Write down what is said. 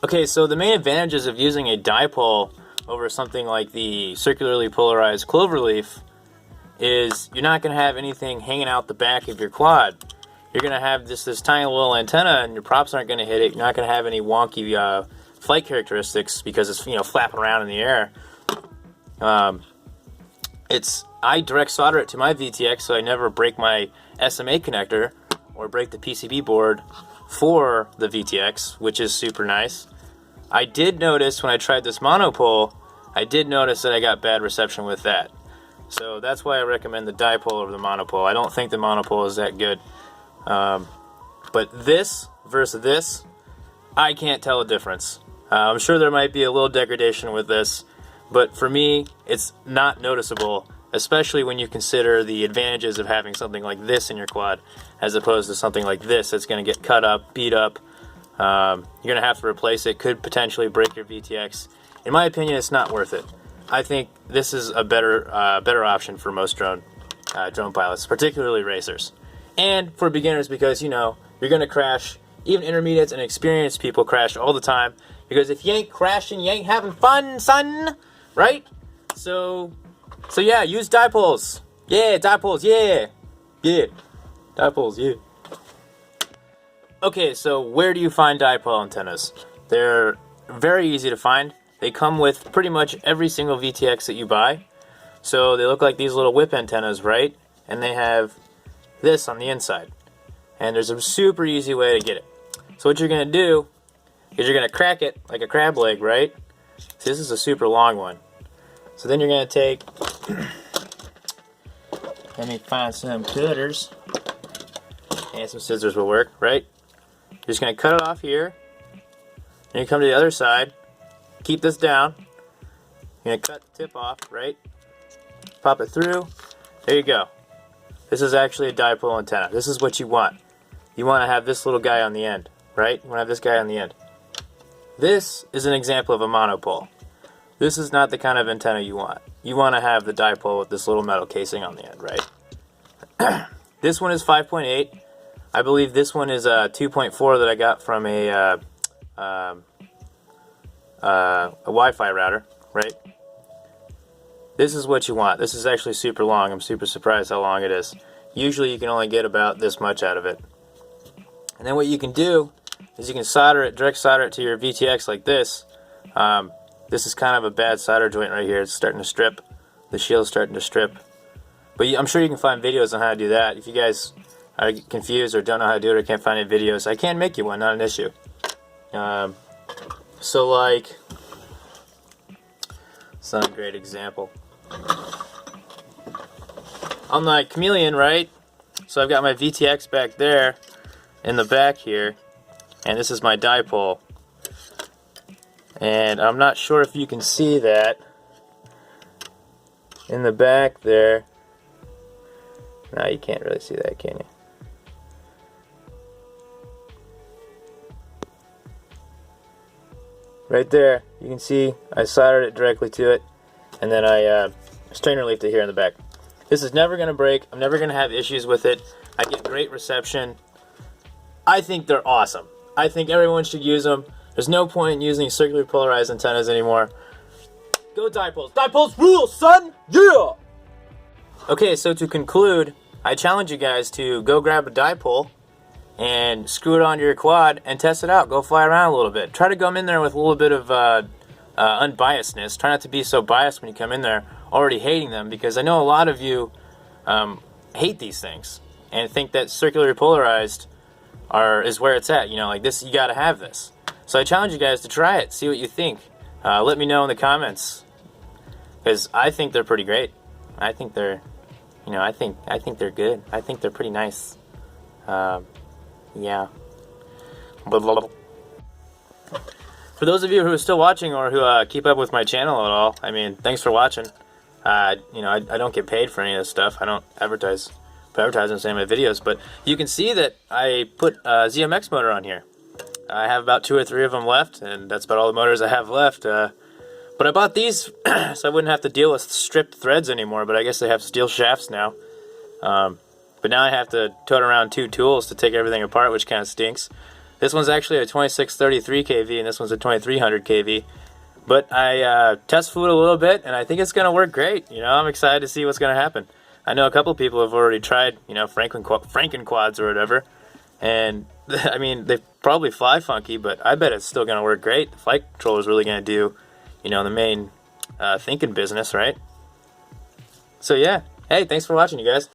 Okay, so the main advantages of using a dipole over something like the circularly polarized cloverleaf is you're not going to have anything hanging out the back of your quad. You're going to have this tiny little antenna, and your props aren't going to hit it. You're not going to have any wonky flight characteristics because it's flapping around in the air. I direct solder it to my VTX, so I never break my SMA connector or break the PCB board for the VTX, which is super nice. I did notice when I tried this monopole, I did notice that I got bad reception with that. So that's why I recommend the dipole over the monopole. I don't think the monopole is that good. But this versus this, I can't tell a difference. I'm sure there might be a little degradation with this, but for me, it's not noticeable, especially when you consider the advantages of having something like this in your quad, as opposed to something like this that's going to get cut up, beat up. You're going to have to replace it, could potentially break your VTX. In my opinion, it's not worth it. I think this is a better option for most drone pilots, particularly racers. And for beginners, because, you're going to crash. Even intermediates and experienced people crash all the time, because if you ain't crashing, you ain't having fun, son, right? So yeah, use dipoles. Yeah, dipoles, yeah. Yeah, dipoles, yeah. Okay, so where do you find dipole antennas? They're very easy to find. They come with pretty much every single VTX that you buy. So they look like these little whip antennas, right? And they have this on the inside. And there's a super easy way to get it. So what you're going to do is you're going to crack it like a crab leg, right? So this is a super long one. So then you're going to take, let me find some cutters, and some scissors will work, right? You're just going to cut it off here, and you come to the other side, keep this down, you're going to cut the tip off, right? Pop it through, there you go. This is actually a dipole antenna. This is what you want. You want to have this little guy on the end, right? You want to have this guy on the end. This is an example of a monopole. This is not the kind of antenna you want. You want to have the dipole with this little metal casing on the end, right? This one is 5.8. I believe this one is a 2.4 that I got from a Wi-Fi router, right? This is what you want. This is actually super long. I'm super surprised how long it is. Usually you can only get about this much out of it. And then what you can do is you can direct solder it to your VTX like this. This is kind of a bad solder joint right here. It's starting to strip. The shield's starting to strip. But I'm sure you can find videos on how to do that. If you guys are confused or don't know how to do it or can't find any videos, I can make you one, not an issue. So like, it's not a great example. On my Chameleon, right? So I've got my VTX back there in the back here, and this is my dipole. And I'm not sure if you can see that in the back there. No, you can't really see that, can you? Right there, you can see I soldered it directly to it, and then I strainer leafed it here in the back. This is never going to break. I'm never going to have issues with it. I get great reception. I think they're awesome. I think everyone should use them. There's no point in using circular polarized antennas anymore. Go dipoles. Dipoles rule, son! Yeah! Okay, so to conclude, I challenge you guys to go grab a dipole and screw it onto your quad and test it out. Go fly around a little bit. Try to come in there with a little bit of unbiasedness. Try not to be so biased when you come in there already hating them, because I know a lot of you hate these things and think that circular polarized is where it's at. Like this, you got to have this. So I challenge you guys to try it, see what you think. Let me know in the comments, because I think they're pretty great. I think they're, I think they're good. I think they're pretty nice. Yeah. For those of you who are still watching or who keep up with my channel at all, I mean, thanks for watching. I don't get paid for any of this stuff. I don't put advertisements in my videos, but you can see that I put a ZMX motor on here. I have about 2 or 3 of them left, and that's about all the motors I have left. But I bought these so I wouldn't have to deal with stripped threads anymore, but I guess they have steel shafts now. But now I have to tote around 2 tools to take everything apart, which kind of stinks. This one's actually a 2633 kV, and this one's a 2300 kV. But I test flew it a little bit, and I think it's going to work great. You know, I'm excited to see what's going to happen. I know a couple people have already tried, you know, Franken quads or whatever, and I mean, they probably fly funky, but I bet it's still going to work great. The flight controller is really going to do, you know, the main thinking business, right? So yeah, hey, thanks for watching, you guys.